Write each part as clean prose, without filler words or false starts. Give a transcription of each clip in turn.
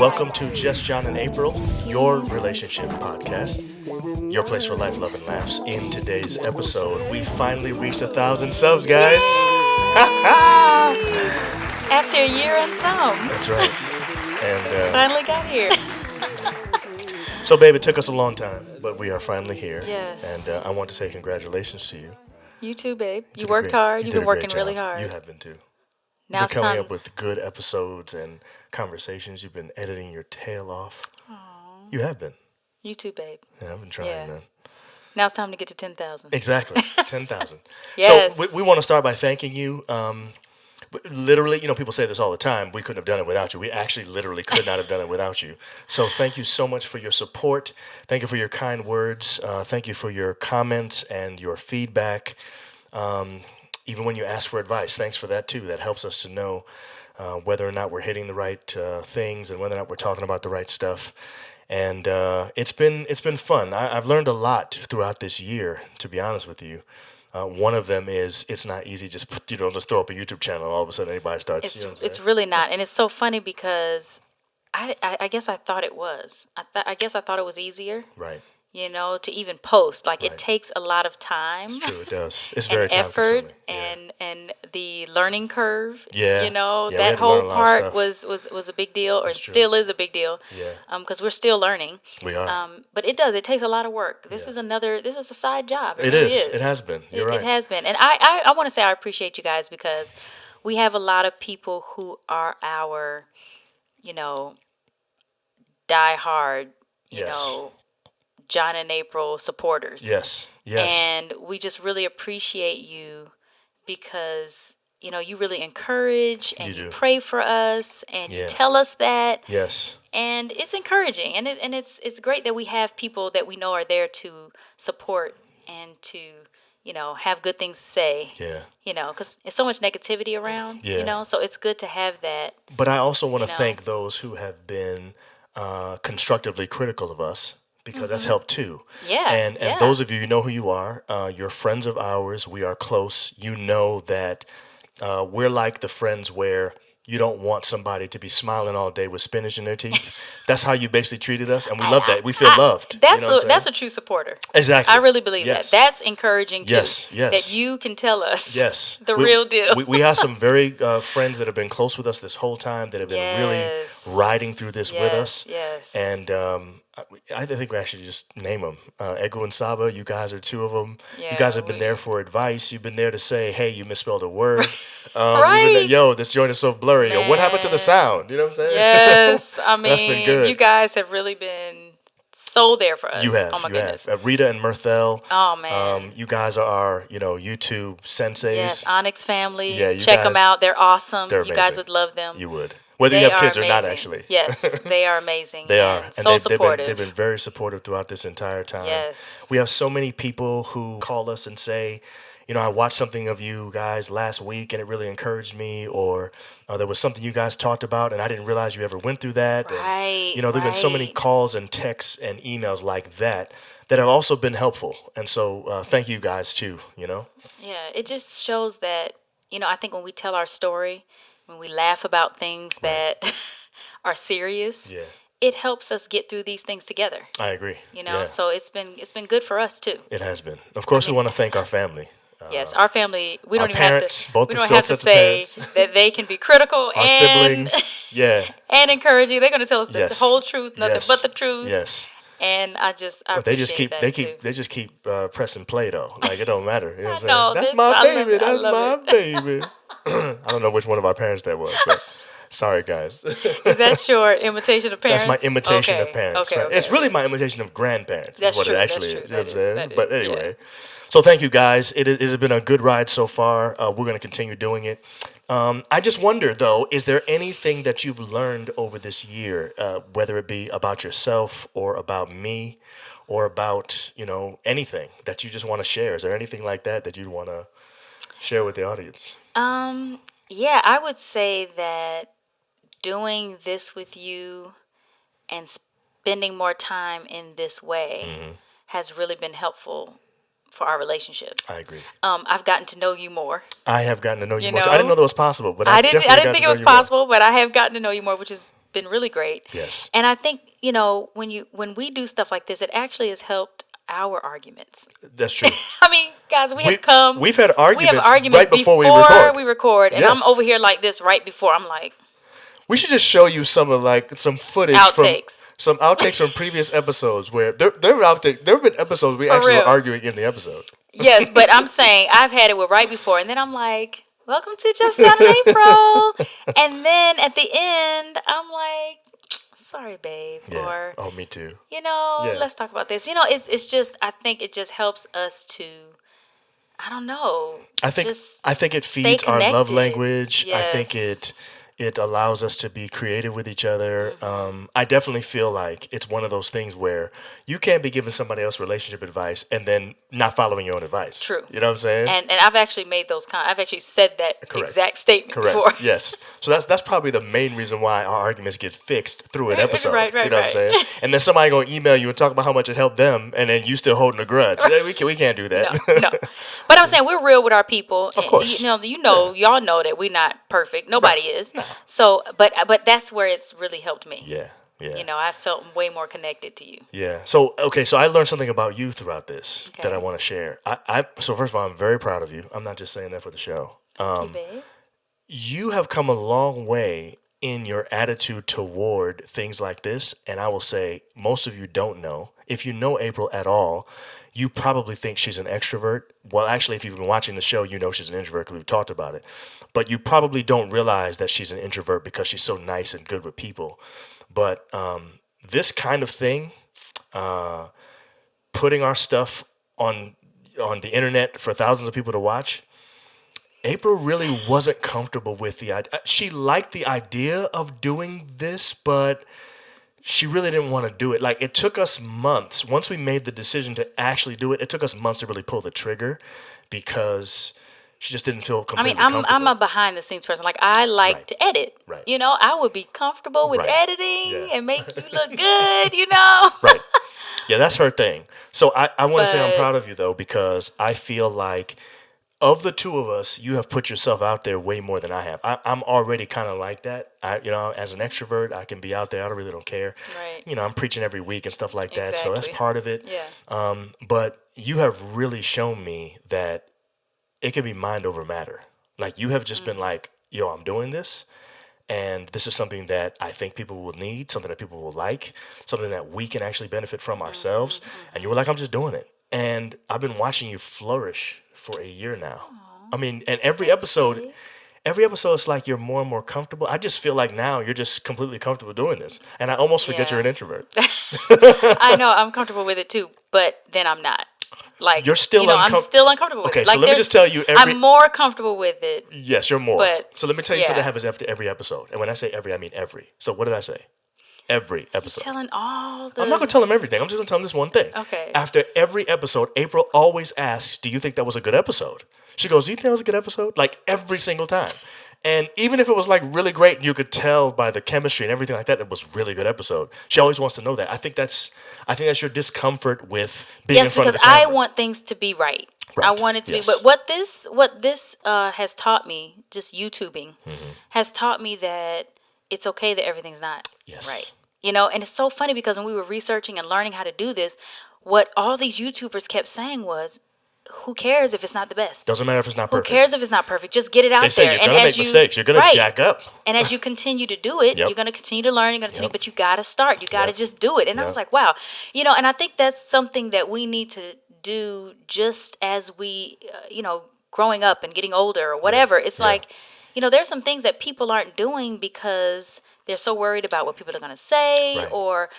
Welcome to Just John and April, your relationship podcast, your place for life, love, and laughs. In today's episode, we finally reached 1,000 subs, guys. After a year and some. That's right. And finally got here. So, babe, it took us a long time, but we are finally here. Yes. And I want to say congratulations to you. You too, babe. You worked hard. You've been working really hard. You have been too. Now You've been coming up with good episodes and conversations. You've been editing your tail off. Aww. You have been. You too, babe. Yeah, I've been trying, man. Now it's time to get to 10,000. Exactly, 10,000. Yes. So we want to start by thanking you. Literally, people say this all the time. We couldn't have done it without you. We actually literally could not have done it without you. So thank you so much for your support. Thank you for your kind words. Thank you for your comments and your feedback. Even when you ask for advice, thanks for that too. That helps us to know whether or not we're hitting the right things and whether or not we're talking about the right stuff. And it's been fun. I've learned a lot throughout this year, to be honest with you. One of them is it's not easy just throw up a YouTube channel and all of a sudden anybody starts. It's really not, and it's so funny because I guess I thought it was. I guess I thought it was easier. Right. To even post. Like, right. It takes a lot of time. It's true, it does. It's very time effort consuming. and the learning curve. Yeah. That whole part was a big deal, or still is a big deal. Yeah. Because we're still learning. We are. But it takes a lot of work. This is a side job. It really is. It has been. You're right. It has been. And I want to say I appreciate you guys, because we have a lot of people who are our, die hard, John and April supporters. Yes. And we just really appreciate you because, you really encourage and you pray for us and you tell us that. Yes. And it's encouraging. And it's great that we have people that we know are there to support and to, have good things to say. Yeah. Because there's so much negativity around, so it's good to have that. But I also want to thank those who have been constructively critical of us, because that's helped too. Yeah. And those of you know who you are. You're friends of ours. We are close. You know that we're like the friends where you don't want somebody to be smiling all day with spinach in their teeth. That's how you basically treated us, and we love that. We feel loved. That's a true supporter. Exactly. I really believe that. That's encouraging too. Yes. That you can tell us the we, real deal. we have some very friends that have been close with us this whole time, that have been really riding through this with us. Yes. And I think we actually just name them. Ego and Saba, you guys are two of them. Yeah, you guys have been there for advice. You've been there to say, hey, you misspelled a word. Right. Yo, this joint is so blurry. Yo, what happened to the sound? You know what I'm saying? Yes. I mean, that's been good. You guys have really been so there for us. You have. Oh, my goodness. Have. Rita and Mirthel. Oh, man. You guys are our, YouTube senseis. Yes, Onyx family. Yeah, check them out. They're awesome. They're you guys would love them. You would. Whether you have kids or not, actually. Yes, they are amazing. They are. And so supportive. They've been very supportive throughout this entire time. Yes. We have so many people who call us and say, I watched something of you guys last week and it really encouraged me, or there was something you guys talked about and I didn't realize you ever went through that. Right. And, there've been so many calls and texts and emails like that have also been helpful. And so thank you guys too, Yeah, it just shows that, I think when we tell our story, when we laugh about things that are serious, it helps us get through these things together. I agree. So it's been good for us too. It has been. Of course, we want to thank our family. Yes, our family. We don't even parents, have to. We don't have to say that they can be critical our siblings, and encourage you. They're going to tell us the whole truth, nothing but the truth. Yes. And I appreciate that too. They just keep pressing play though. Like, it don't matter. You know what I'm saying? That's my baby. That's my baby. I don't know which one of our parents that was, but sorry, guys. Is that your imitation of parents? That's my imitation of parents. Okay, right? It's really my imitation of grandparents. That's what true. It actually That's is. true. You know what I'm saying? But anyway. Yeah. So thank you, guys. It has been a good ride so far. We're going to continue doing it. I just wonder, though, is there anything that you've learned over this year, whether it be about yourself or about me or about, anything that you just want to share? Is there anything like that you'd want to share with the audience? Yeah, I would say that doing this with you and spending more time in this way has really been helpful for our relationship. I agree. I've gotten to know you more. I have gotten to know you more. know? I didn't know that was possible, but I didn't think it was possible, more. but I have gotten to know you more, which has been really great. Yes. And I think, you know, when we do stuff like this, it actually has helped our arguments. That's true. I mean, guys, we've had arguments right before we record. And yes. I'm over here like this right before. I'm like, we should just show you some of some footage some outtakes from previous episodes where there have been episodes we actually were arguing in the episode. Yes, but I'm saying I've had it with right before, and then I'm like, welcome to Just John and April. And then at the end, I'm like, sorry, babe. Yeah. Or, oh, me too. You know, let's talk about this. You know, it's just, I think it just helps us to, I don't know. I think it feeds our love language. Yes. I think it allows us to be creative with each other. I definitely feel like it's one of those things where you can't be giving somebody else relationship advice and then not following your own advice. True. You know what I'm saying? And I've actually made I've actually said that exact statement before. Yes. So that's probably the main reason why our arguments get fixed through an episode. Right. You know what I'm saying? And then somebody gonna email you and talk about how much it helped them, and then you still holding a grudge. We can't do that. No. But I'm saying we're real with our people. Of course. Y'all know that we're not perfect. Nobody is. No. So, but that's where it's really helped me. Yeah. You know, I felt way more connected to you. Yeah. So I learned something about you throughout this that I want to share. So first of all, I'm very proud of you. I'm not just saying that for the show. Thank you, babe. You have come a long way in your attitude toward things like this, and I will say most of you don't know. If you know April at all, you probably think she's an extrovert. Well, actually, if you've been watching the show, you know she's an introvert because we've talked about it. But you probably don't realize that she's an introvert because she's so nice and good with people. But this kind of thing, putting our stuff on the internet for thousands of people to watch, April really wasn't comfortable with the idea. She liked the idea of doing this, but she really didn't want to do it. Like, it took us months. Once we made the decision to actually do it, it took us months to really pull the trigger because she just didn't feel completely comfortable. I'm a behind the scenes person. Like, I like to edit. Right. You know, I would be comfortable with editing and make you look good, you know? Right. Yeah, that's her thing. So I want to say I'm proud of you, though, because I feel like of the two of us, you have put yourself out there way more than I have. I'm already kind of like that. As an extrovert, I can be out there. I really don't care. Right. You know, I'm preaching every week and stuff like that. So that's part of it. Yeah. But you have really shown me that it can be mind over matter. Like, you have just been like, yo, I'm doing this. And this is something that I think people will need, something that people will like, something that we can actually benefit from ourselves. And you were like, I'm just doing it. And I've been watching you flourish for a year now. Aww. I mean, and every episode is like you're more and more comfortable. I just feel like now you're just completely comfortable doing this. And I almost forget you're an introvert. I know, I'm comfortable with it too, but then I'm not. Like, you're still I'm still uncomfortable with it. Okay, so let me just tell you I'm more comfortable with it. Yes, you're more. But, so let me tell you something that happens after every episode. And when I say every, I mean every. So what did I say? Every episode. You're telling all the... I'm not going to tell them everything. I'm just going to tell them this one thing. Okay. After every episode, April always asks, do you think that was a good episode? She goes, do you think that was a good episode? Like, every single time. And even if it was like really great and you could tell by the chemistry and everything like that, it was a really good episode. She always wants to know that. I think that's your discomfort with being in front of the camera. Yes, because I want things to be right. I want it to be. But what this has taught me, just YouTubing, has taught me that it's okay that everything's not right. You know, and it's so funny because when we were researching and learning how to do this, what all these YouTubers kept saying was, who cares if it's not the best? Doesn't matter if it's not perfect. Who cares if it's not perfect? Just get it out there. They say you're going to make mistakes. You're going to jack up. And as you continue to do it, you're going to continue to learn. You're going to continue, but you got to start. You got to just do it. And I was like, wow. You know, and I think that's something that we need to do just as we, growing up and getting older or whatever. It's like, there's some things that people aren't doing because they're so worried about what people are going to say or,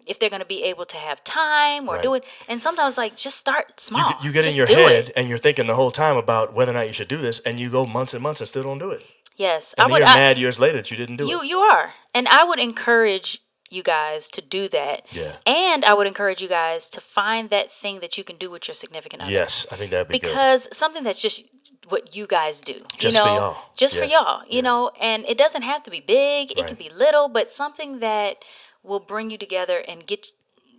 if they're going to be able to have time or do it. And sometimes, like, just start small. You get in your head and you're thinking the whole time about whether or not you should do this, and you go months and months and still don't do it. Yes. And then you're mad years later that you didn't do it. You are. And I would encourage you guys to do that. Yeah. And I would encourage you guys to find that thing that you can do with your significant other. Yes, I think that'd be good. Because something that's just what you guys do. Just for y'all. Just for y'all, you know, and it doesn't have to be big. It can be little, but something that will bring you together and get,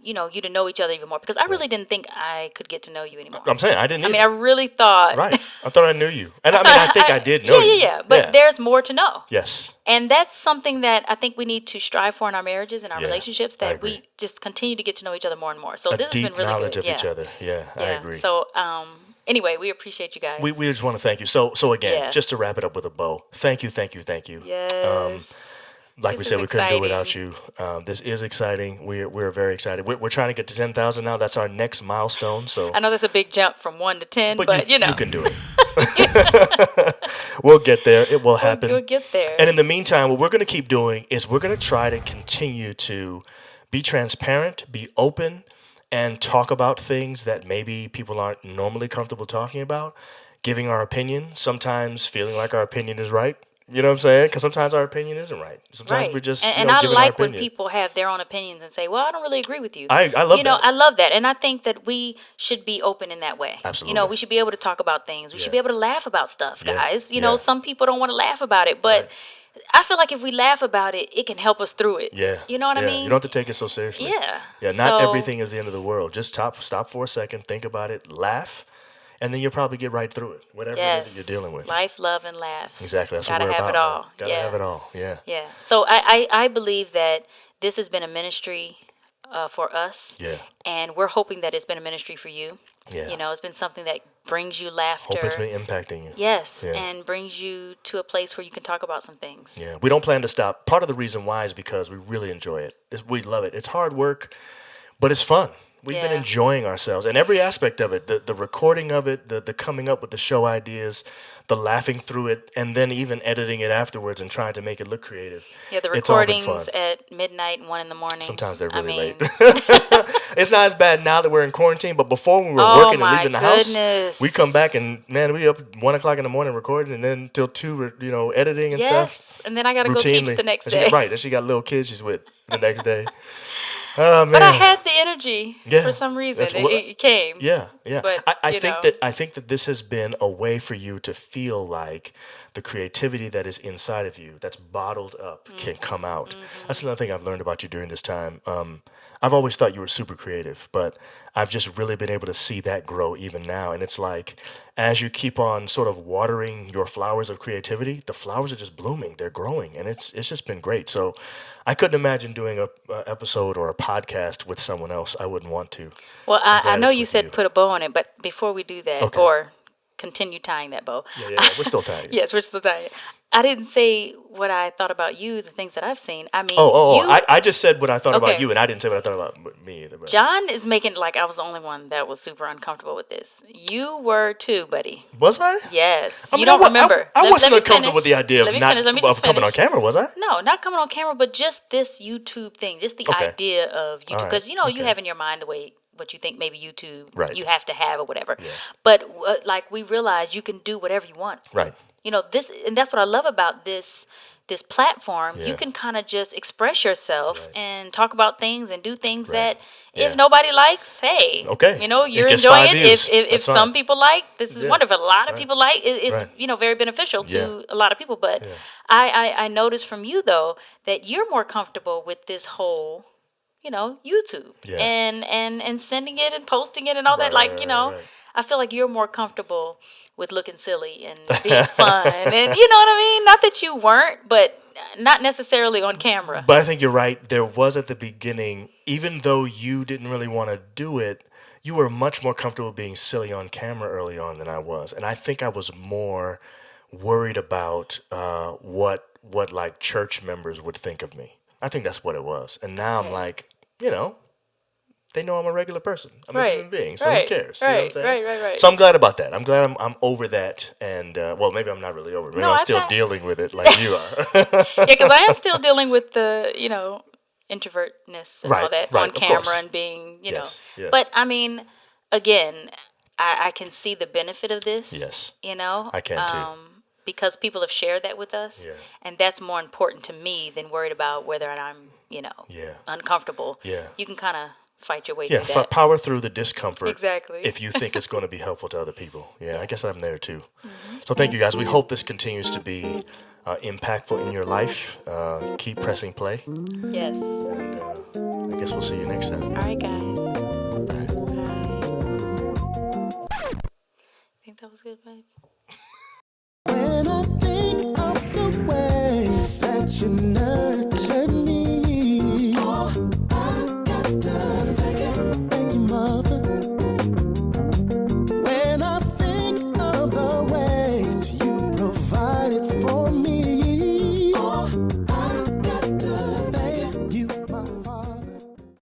you to know each other even more, because I really didn't think I could get to know you anymore. I'm saying I didn't. I mean, I really thought. Right. I thought I knew you, and I think I did know you. Yeah. But there's more to know. Yes. And that's something that I think we need to strive for in our marriages and our Yeah, relationships, I that agree. we just continue to get to know each other more and more. So A this has deep been really knowledge good. of each other. Yeah, I agree. So anyway, we appreciate you guys. We just want to thank you. So again, Yeah. just to wrap it up with a bow, thank you. Yes. Like we This said, is we couldn't do it exciting. without you. This is exciting. We're very excited. We're trying to get to 10,000 now. That's our next milestone. So, I know that's a big jump from 1 to 10, but you can do it. We'll get there. It will happen. We'll get there. And in the meantime, what we're going to keep doing is we're going to try to continue to be transparent, be open, and talk about things that maybe people aren't normally comfortable talking about, giving our opinion, sometimes feeling like our opinion is right. You know what I'm saying? Because sometimes our opinion isn't right. Sometimes Right. we're just and I giving our like when opinion. people have their own opinions and say, well, I don't really agree with you. I love that. I love that. And I think that we should be open in that way. Absolutely. We should be able to talk about things. We should Yeah. be able to laugh about stuff, Yeah. guys. Yeah. Some people don't want to laugh about it, but I feel like if we laugh about it, it can help us through it. Yeah. You know what I Yeah. mean? You don't have to take it so seriously. Yeah. Yeah, not So- everything is the end of the world. Just stop for a second, think about it, laugh, and then you'll probably get right through it, whatever it is that you're dealing with. Life, love, and laughs. Exactly. That's Gotta what we're have about. it all. Man. Gotta have it all. Yeah. Yeah. So I believe that this has been a ministry for us. Yeah. And we're hoping that it's been a ministry for you. Yeah. It's been something that brings you laughter. Hope it's been impacting you. Yes, Yeah. and brings you to a place where you can talk about some things. Yeah. We don't plan to stop. Part of the reason why is because we really enjoy it. We love it. It's hard work, but it's fun. We've been Yeah. enjoying ourselves and every aspect of it, the recording of it, the coming up with the show ideas, the laughing through it, and then even editing it afterwards and trying to make it look creative. Yeah, the It's all been recordings fun. at midnight and 1 in the morning. Sometimes they're really late. It's not as bad now that we're in quarantine, but before when we were Oh, working and my leaving the goodness. house, we come back and man, we up 1 o'clock in the morning recording, and then till 2, we're, editing and stuff. Yes, and then I got to go teach the next And she day. right, and she got little kids she's with the next day. Oh man! But I had the energy Yeah, for some reason. that's what- It came. Yeah. But, I you think know. that this has been a way for you to feel like the creativity that is inside of you, that's bottled up, can come out. Mm-hmm. That's another thing I've learned about you during this time. I've always thought you were super creative, but I've just really been able to see that grow even now. And it's like, as you keep on sort of watering your flowers of creativity, the flowers are just blooming, they're growing, and it's just been great. So I couldn't imagine doing a episode or a podcast with someone else. I wouldn't want to. Well, I'm I glad know it's you with said you. put a bow on it, but before we do that, Okay. or continue tying that bow. Yeah, we're still tired. Yes, we're still tying it. I didn't say what I thought about you, the things that I've seen. I mean, you, I just said what I thought about Okay. you, and I didn't say what I thought about me either. But. John is making it like I was the only one that was super uncomfortable with this. You were too, buddy. Was I? Yes. I mean, you don't I remember. I Let wasn't me uncomfortable finish. with the idea of Let me not finish. Let me of just coming on finish. camera, was I? No, not coming on camera, but just this YouTube thing, just the Okay. idea of YouTube. right. Because, you Okay. have in your mind the way what you think maybe YouTube Right. you have to have or whatever. Yeah. But like we realize you can do whatever you want. Right. This, and that's what I love about this platform. Yeah. You can kind of just express yourself Right. and talk about things and do things Right. that Yeah. if nobody likes, hey, Okay. you're It gets enjoying 5 it. views. If That's some fine. people like, this is Yeah. wonderful. A lot of Right. people like it's Right. very beneficial to Yeah. a lot of people. But Yeah. I noticed from you though that you're more comfortable with this whole YouTube Yeah. and sending it and posting it and all that. Right, Like, right. I feel like you're more comfortable with looking silly and being fun. And you know what I mean? Not that you weren't, but not necessarily on camera. But I think you're right. There was at the beginning, even though you didn't really want to do it, you were much more comfortable being silly on camera early on than I was. And I think I was more worried about what like church members would think of me. I think that's what it was. And now I'm like, they know I'm a regular person. I'm a human being, so who cares? You know what I'm saying? Right. So I'm glad about that. I'm glad I'm over that. And, well, maybe I'm not really over it. Maybe No, I'm I still thought- dealing with it like you are. Yeah, because I am still dealing with the, introvertness and all Right, that right, on of camera course. and being, Yes, yeah. But I mean, again, I can see the benefit of this. Yes. I can too. Because people have shared that with us. Yeah. And that's more important to me than worried about whether I'm, Yeah. uncomfortable. Yeah. You can kind of fight your way Yeah, through that. power through the discomfort. Exactly. If you think it's going to be helpful to other people. Yeah, I guess I'm there too. So thank you guys. We hope this continues to be impactful in your life. Keep pressing play. Yes. And I guess we'll see you next time. All right, guys. Bye. Bye. Think that was good, babe? When I think of the ways that you know